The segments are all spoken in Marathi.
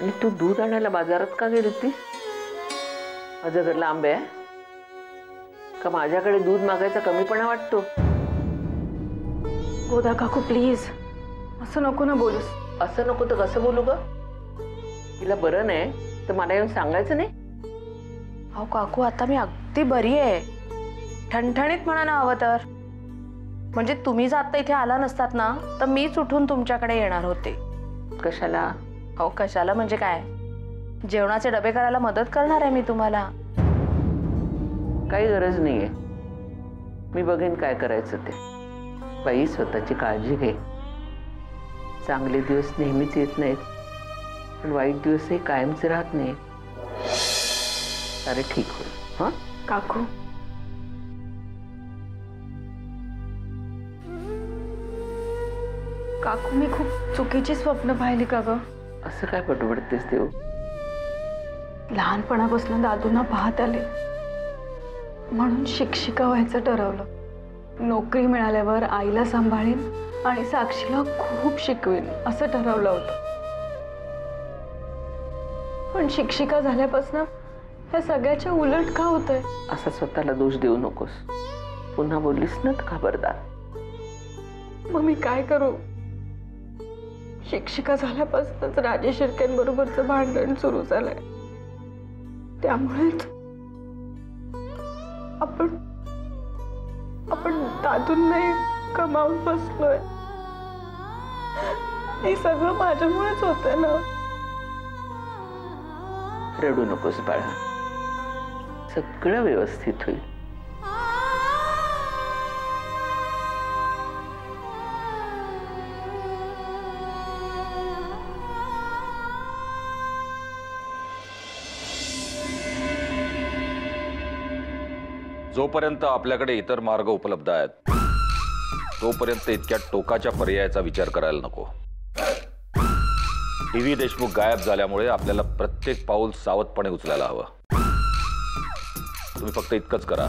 आणि तू दूध आणायला बाजारात का गेली होतीस? माझं घर लांब आहे का? माझ्याकडे दूध मागायचा कमीपणा वाटतो? गोदा काकू प्लीज असं नको ना बोलूस. असं नको तर कसं बोलू ग? तिला बरं नाही तर मला येऊन सांगायचं नाही? अहो काकू आता मी अगदी बरी आहे, ठणठणीत म्हणा ना हवं तर. म्हणजे तुम्ही जर आता इथे आला नसतात ना तर मीच उठून तुमच्याकडे येणार होते. कशाला? अहो कशाला म्हणजे काय, जेवणाचे डबे करायला मदत करणार आहे मी तुम्हाला. काही गरज नाहीये, मी बघेन काय करायचं ते. बाई स्वतःची काळजी घे. चांगले दिवस नेहमीच येत नाहीत, पण वाईट दिवसही कायमचे राहत नाही. अरे ठीक होईल. हा काकू काकू मी खूप चुकीची स्वप्न पाहिली का ग? असं काय पटवडतेस देऊ? लहानपणापासून दादूंना पाहत आले म्हणून शिक्षिका व्हायचं ठरवलं. नोकरी मिळाल्यावर आईला सांभाळेन आणि साक्षीला खूप शिकवेन असं ठरवलं होतं. पण शिक्षिका झाल्यापासून या सगळ्याच्या उलट का होतंय? असा स्वतःला दोष देऊ नकोस. पुन्हा बोललीस ना तर खबरदार. मग मी काय करू? शिक्षिका झाल्यापासूनच राजेश शिर्केंबरोबरचं भांडण सुरू झालंय. त्यामुळेच आपण दादूंनाही कमावून बसलोय. हे सगळं माझ्यामुळेच होतंय ना. रडू नकोस बाळा, सगळं व्यवस्थित होईल. जोपर्यंत आपल्याकडे इतर मार्ग उपलब्ध आहेत तोपर्यंत इतक्या टोकाच्या पर्यायाचा विचार करायला नको. डी.व्ही. देशमुख गायब झाल्यामुळे आपल्याला प्रत्येक पाऊल सावधपणे उचलायला हवं. तुम्ही फक्त इतकंच करा,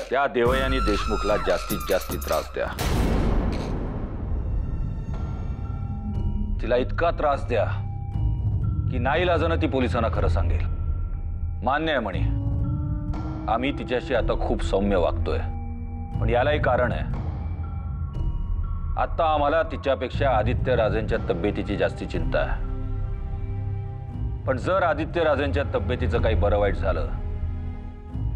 त्या देवयानी देशमुखला जास्तीत जास्त त्रास द्या. तिला इतका त्रास द्या की नाईलाजानं ती पोलिसांना खरं सांगेल. मान्य आहे म्हणे, आम्ही तिच्याशी आता खूप सौम्य वागतोय, पण यालाही कारण आहे. आता आम्हाला तिच्यापेक्षा आदित्य राजेंच्या तब्येतीची जास्ती चिंता आहे. पण जर आदित्य राजेंच्या तब्येतीचं काही बरं वाईट झालं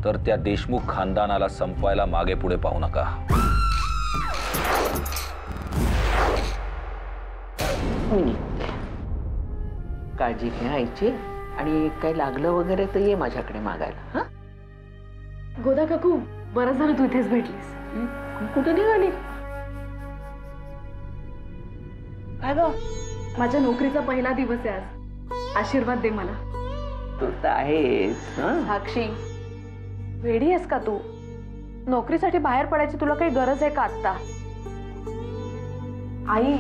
तर त्या देशमुख खानदानाला संपवायला मागे पुढे पाहू नका. काळजी घ्या आईची, आणि काही लागलं वगैरे तर ये माझ्याकडे मागायला. हा गोदा काकू बरं झालं तू इथेच भेटलीस. कुठे निघाली? काय ग, माझ्या नोकरीचा पहिला दिवस आहे आज, आशीर्वाद दे मला. तू तर आहेस. साक्षी वेडी आहेस का तू? नोकरीसाठी बाहेर पडायची तुला काही गरज आहे का आत्ता? आई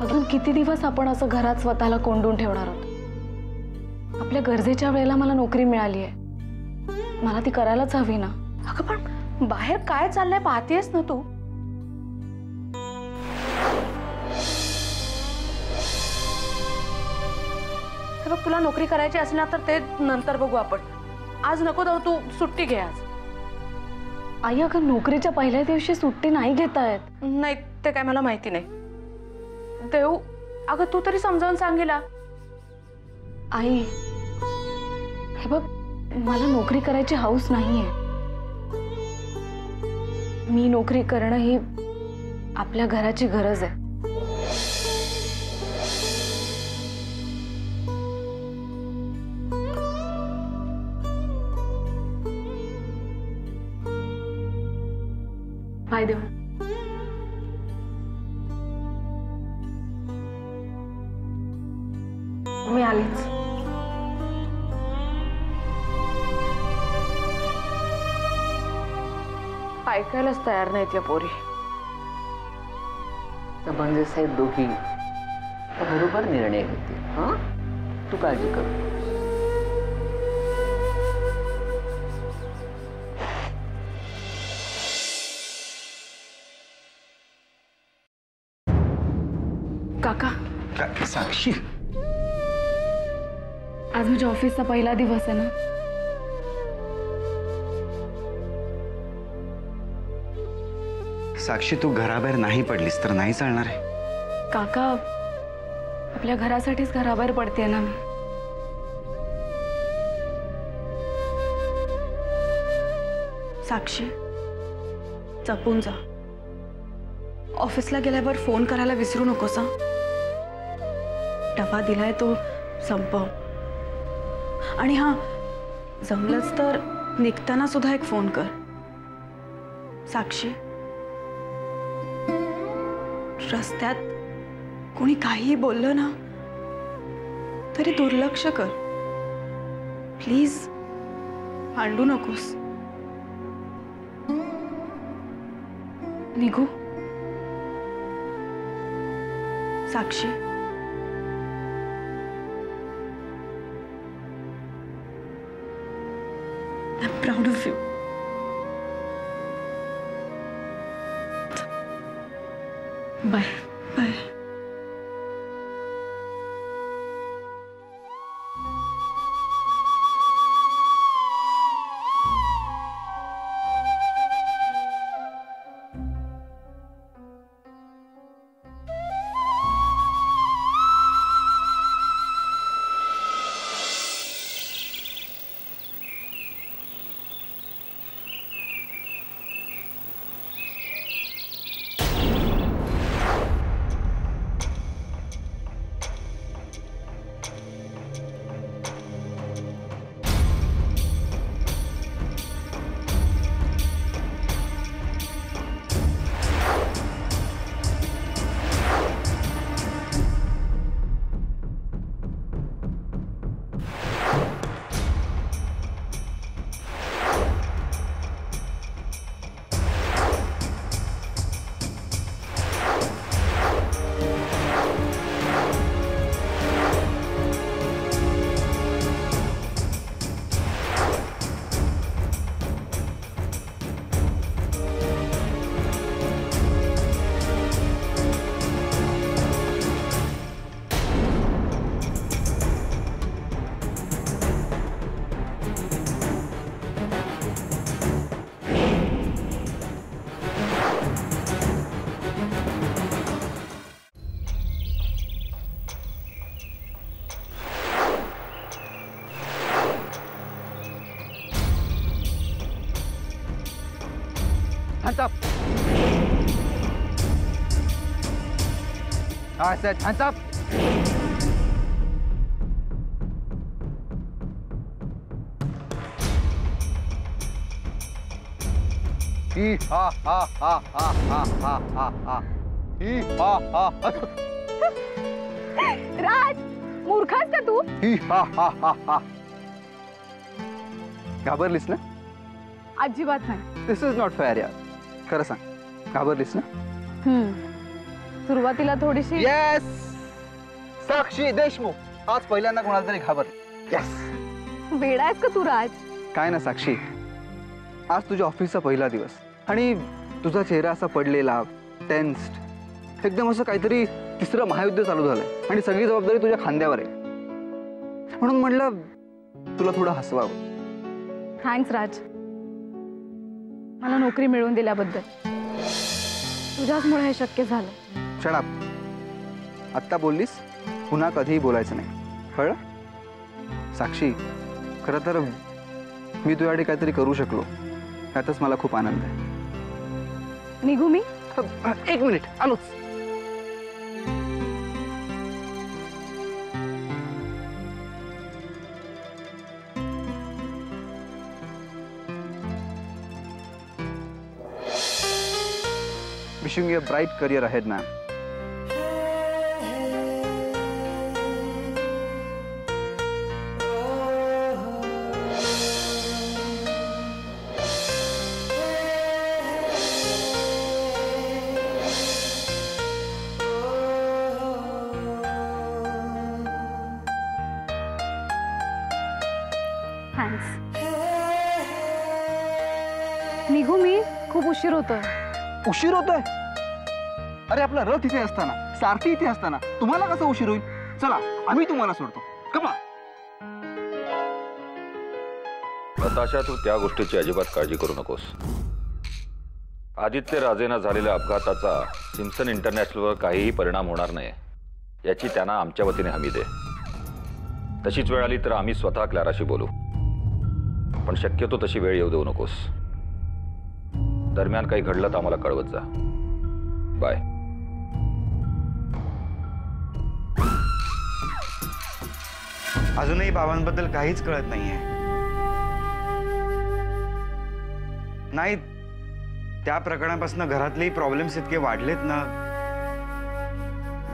अजून किती दिवस आपण असं घरात स्वतःला कोंडून ठेवणार आहोत? आपल्या गरजेच्या वेळेला मला नोकरी मिळाली आहे, मला ती करायलाच हवी ना. अगं पण बाहेर काय चाललंय पाहतेस ना तू? बघ, तुला नोकरी करायची असेल ना तर ते नंतर बघू आपण. आज नको जाऊ, तू सुट्टी घे आज. आई अगं नोकरीच्या पहिल्या दिवशी सुट्टी नाही घेता येत. नाही ते काय मला माहिती नाही. देऊ अगं तू तरी समजावून सांगेला. आई हे बघ, मला नोकरी करायची हौस नाहीये. मी नोकरी करणं ही आपल्या घराची गरज आहे. बाय देऊ. मी आलीच. ऐकायलाच तयार नाहीत या पोरी. समंजस आहेत दोघी, बरोबर निर्णय घेतील. हा तू काळजी कर. काका साक्षी, आज माझ्या ऑफिसचा पहिला दिवस आहे ना. साक्षी तू घराबाहेर नाही पडलीस तर नाही चालणार आहे. काका, आपल्या घरासाठीच घराबाहेर पडते ना मी. साक्षी, जपून जा. ऑफिसला गेल्यावर फोन करायला विसरू नकोस. डबा दिलाय तो संपव. आणि हां, जमलंच तर निघताना सुद्धा एक फोन कर. साक्षी, रस्त्यात कोणी काहीही बोललं ना तरी दुर्लक्ष कर. प्लीज भांडू नकोस. निघू? साक्षी, I'm proud of you. Bye. Bye. Hands up. I said hands up. Hee ha ha ha ha ha ha ha ha. Hee ha ha ha. राज, मूर्खास का तू? Hee ha ha ha ha. घाबरलीस ना? अजिबात नाही. This is not fair यार. खरं सांग, घाबरलीस ना? सुरुवातीला थोडीशी. येस, साक्षी देशमुख आज पहिल्यांदा कोणाला तरी घाबरली. येस. वेडा आहेस का तू राज? काय ना साक्षी, आज तुझ्या ऑफिसचा पहिला दिवस आणि तुझा चेहरा असा पडलेला, टेन्स्ड, एकदम असं काहीतरी तिसरं महायुद्ध चालू झालंय आणि सगळी जबाबदारी तुझ्या खांद्यावर आहे. म्हणून म्हटलं तुला थोडं हसवावं. थँक्स राज, मला नोकरी मिळवून दिल्याबद्दल. तुझ्याचमुळे हे शक्य झालं. Shut up. आत्ता बोललीस, पुन्हा कधीही बोलायचं नाही, कळलं? साक्षी, खरं तर मी तुझ्यासाठी काहीतरी करू शकलो यातच मला खूप आनंद आहे. निघू मी? एक मिनिट, आलोच. Wishing you a bright career ahead, ma'am. Thanks. निघू मी? खूप उशीर होतोय. उशीर होतोय? अरे आपला रथ इथे असताना सारखी इथे असताना तुम्हाला कसं उशीर होईल? चला आम्ही तुम्हाला सोडतो. कमा. नताशा, तू त्या गोष्टीची अजिबात काळजी करू नकोस. आदित्य राजेंना झालेल्या अपघाताचा सिम्सन इंटरनॅशनलवर काहीही परिणाम होणार नाही याची त्यांना आमच्या वतीने हमी दे. तशीच वेळ आली तर आम्ही स्वतः क्लाराशी बोलू, पण शक्यतो तशी वेळ येऊ देऊ नकोस. दरम्यान काही घडलं तर आम्हाला कळवत जा. बाय. अजूनही बाबांबद्दल काहीच कळत नाहीये. नाही, त्या प्रकरणापासून घरातलेही प्रॉब्लेम्स इतके वाढलेत ना,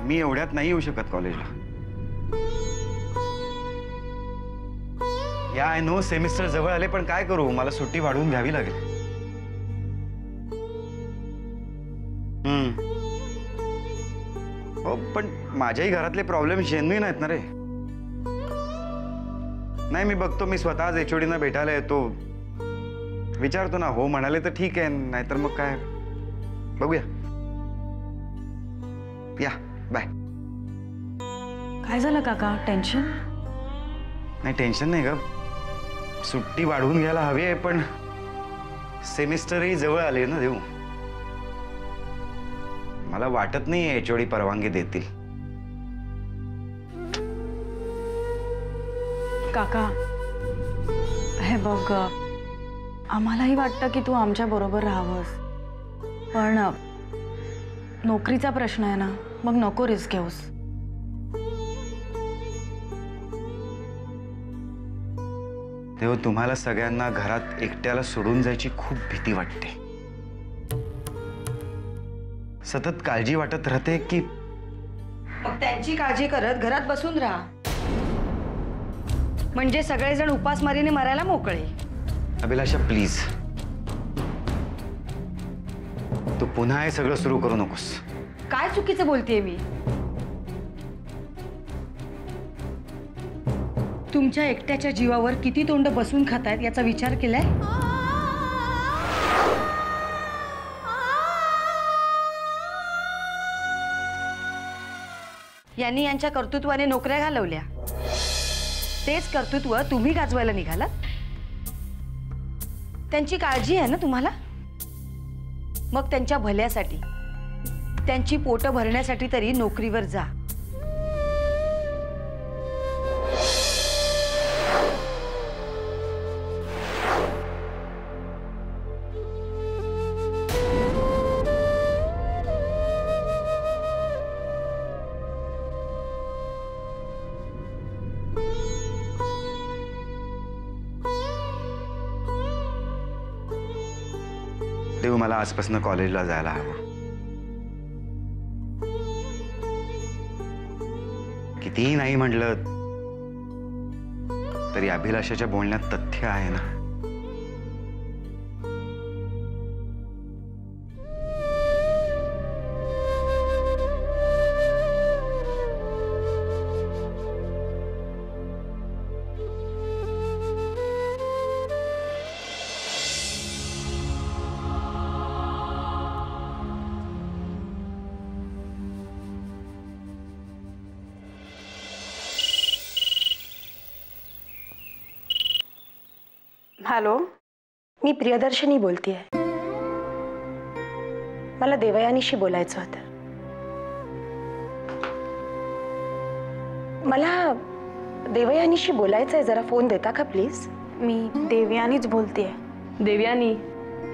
मी एवढ्यात नाही येऊ शकत कॉलेजला. या आय नो सेमिस्टर जवळ आले, पण काय करू, मला सुट्टी वाढवून घ्यावी लागेल. हो, पण माझ्याही घरातले प्रॉब्लेम जेन्युइन आहेत ना रे. नाही, मी बघतो, मी स्वतःच HOD ना भेटायला येतो, विचारतो ना. हो म्हणाले तर ठीक आहे, नाहीतर मग काय बघूया. या, बाय. काय झालं काका? टेन्शन? नाही, टेन्शन नाही ग. सुट्टी वाढवून घ्यायला हवी आहे, पण सेमिस्टरही जवळ आले ना देऊ. मला वाटत नाही HOD परवानगी देतील. काका, हे बघ, आम्हालाही वाटतं की तू आमच्या बरोबर राहावंस, पण नोकरीचा प्रश्न आहे ना, मग नको रिस्क घेऊस. तेव्हा तुम्हाला सगळ्यांना घरात एकट्याला सोडून जायची खूप भीती वाटते. सतत काळजी वाटत राहते की मग त्यांची काळजी करत घरात बसून राहा, म्हणजे सगळेजण उपासमारीने मरायला मोकळे. अभिलाषा, प्लीज, तू पुन्हा हे सगळं सुरू करू नकोस. काय चुकीचं बोलतेय मी? तुमच्या एकट्याच्या जीवावर किती तोंड बसून खातायत याचा विचार केलाय? यांनी यांच्या कर्तृत्वाने नोकऱ्या घालवल्या, तेच कर्तृत्व तुम्ही गाजवायला निघालात. त्यांची काळजी आहे ना तुम्हाला, मग त्यांच्या भल्यासाठी, त्यांची पोटं भरण्यासाठी तरी नोकरीवर जा. देव, मला आजपासून कॉलेजला जायला हवं. कितीही नाही म्हटलं तरी अभिलाषाच्या बोलण्यात तथ्य आहे ना. हॅलो, मी प्रियदर्शनी बोलतेय. मला देवयानीशी बोलायचं होतं. मला देवयानीशी बोलायचं आहे, जरा फोन देता का प्लीज? मी देवयानीच बोलतेय. देवयानी,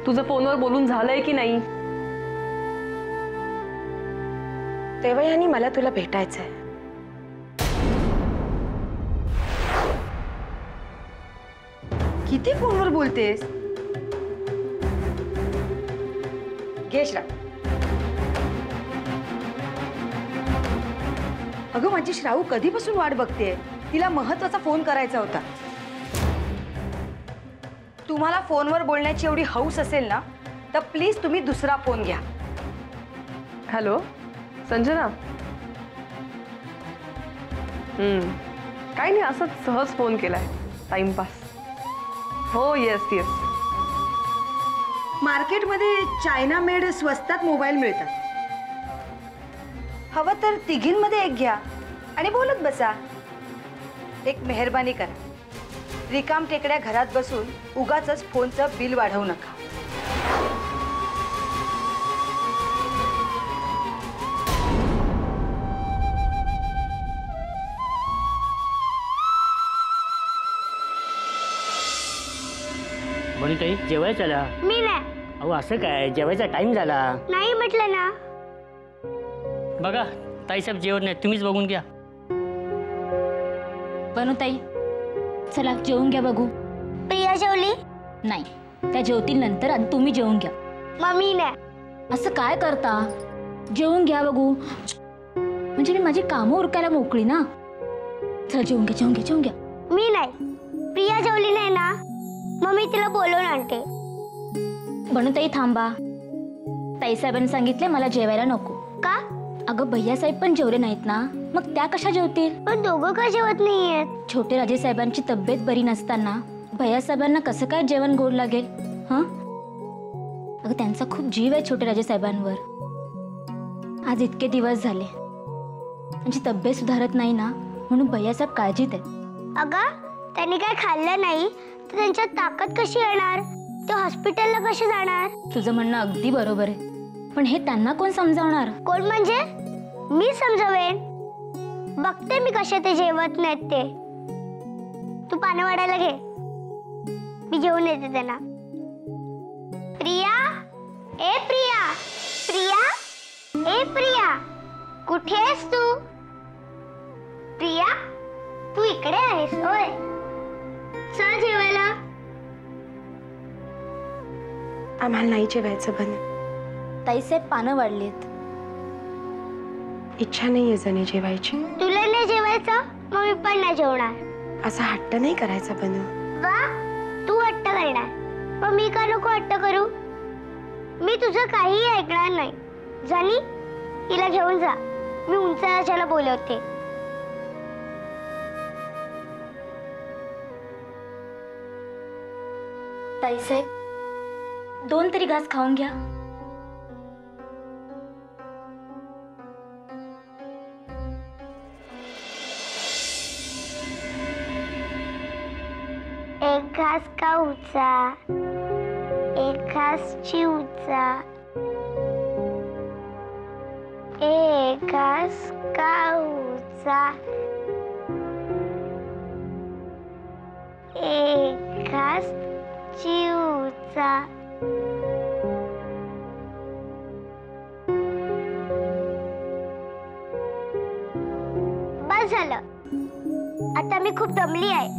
तुझं फोनवर बोलून झालंय की नाही? देवयानी, मला तुला भेटायचंय. किती फोनवर बोलतेस? घे श्राव. अगं, माझी श्रावू कधीपासून वाट बघतेय. तिला महत्वाचा फोन करायचा होता. तुम्हाला फोनवर बोलण्याची एवढी हौस असेल ना, तर प्लीज तुम्ही दुसरा फोन घ्या. हॅलो संजना. काही नाही, असंच सहज फोन केलाय, टाइमपास. हो, येस येस. मार्केटमध्ये चायना मेड स्वस्तात मोबाईल मिळतात. हवं तर तिघींमध्ये एक घ्या आणि बोलत बसा. एक मेहरबानी करा, रिकाम टेकड्या घरात बसून उगाच फोनचं बिल वाढवू नका. म्हणून ताई जेवायला चला. मी नाही. अहो असं काय, जेवायचा टाइम झाला. नाही म्हटलं ना. बघा ताईसाहेब जेवण नाही, तुम्हीच बघून घ्या. बनूताई चला जेवून घ्या बघू. प्रिया जेवली नाही, त्या जेवतील नंतर, आणि तुम्ही जेवून घ्या. मम्मी नाही. असं काय करता, जेवून घ्या बघू, म्हणजे मी माझी कामं उरकायला मोकळी ना. चला जेवून घ्या, जेवून घ्या, जेवून घ्या. मी नाही. प्रिया जेवली नाही ना, मम्मी तिला बोलवून आणते. बनूताई थांबा, ताईसाहेबांनी सांगितले मला जेवायला नको. का? अगं भैयासाहेब पण जेवले नाहीत ना, मग त्या कशा जेवतील? पण दोघं का जेवत नाहीयेत? छोटे राजे साहेबांची तब्येत बरी नसताना भैयासाहेबांना कसं काय जेवण गोड लागेल? हं? अगं त्यांचा खूप जीव आहे छोटे राजे साहेबांवर. आज इतके दिवस झाले त्यांची तब्येत सुधारत नाही ना, म्हणून भैयासाहेब काळजीत आहेत. अगं त्यांनी काय खाल्लं नाही तर त्यांच्यात ताकद कशी येणार? ते हॉस्पिटलला कसे जाणार? तुझं म्हणणं अगदी बरोबर आहे, पण हे त्यांना कोण समजावणार? कोण म्हणजे? मी समजावेन. बघते मी कसे ते जेवत नाहीत ते. तू पानं वाढायला घे, मी जेवून येते त्यांना. प्रिया, ए प्रिया, प्रिया, ए प्रिया, कुठे आहेस तू? प्रिया, तू इकडे आहेस होय? चल जेवायला. आम्हाला नाही जेवायचं बन. ताईसाहेब पानं वाढलीत. इच्छा नाहीये जणी जेवायची. तुला नाही जेवायचं, मग मी पण नाही जेवणार. असा हट्ट नाही करायचा बनू. वा, तू हट्ट करणार, मग मी का नको हट्ट करू? मी तुझं काहीही ऐकणार नाही. जानी, तिला घेऊन जा, मी उंच राजाला बोलवते. ताईसाहेब 2 तरी घास खाऊन घ्या. एक घास खाऊचा, एक घास चिवचा, एक घास खाऊचा, एक घास चिवचा. बस झालं, आता मी खूप दमली आहे.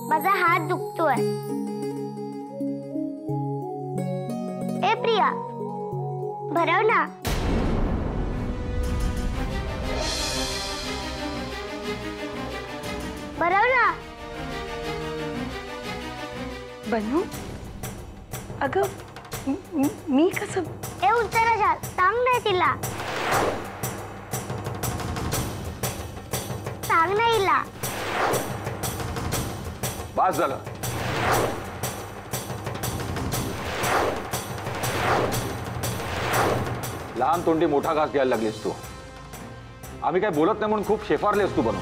माझा हात दुखतोय. ए प्रिया, भरव ना. भरव ना. बनू, अगं मी कसं? ए उत्तर जा, सांग नाही तिला. सांग नाही तिला. बस झालं. लहान तोंडी मोठा घास घ्यायला लागलीस तू. आम्ही काय बोलत नाही म्हणून खूप शेफारलेस तू बनव.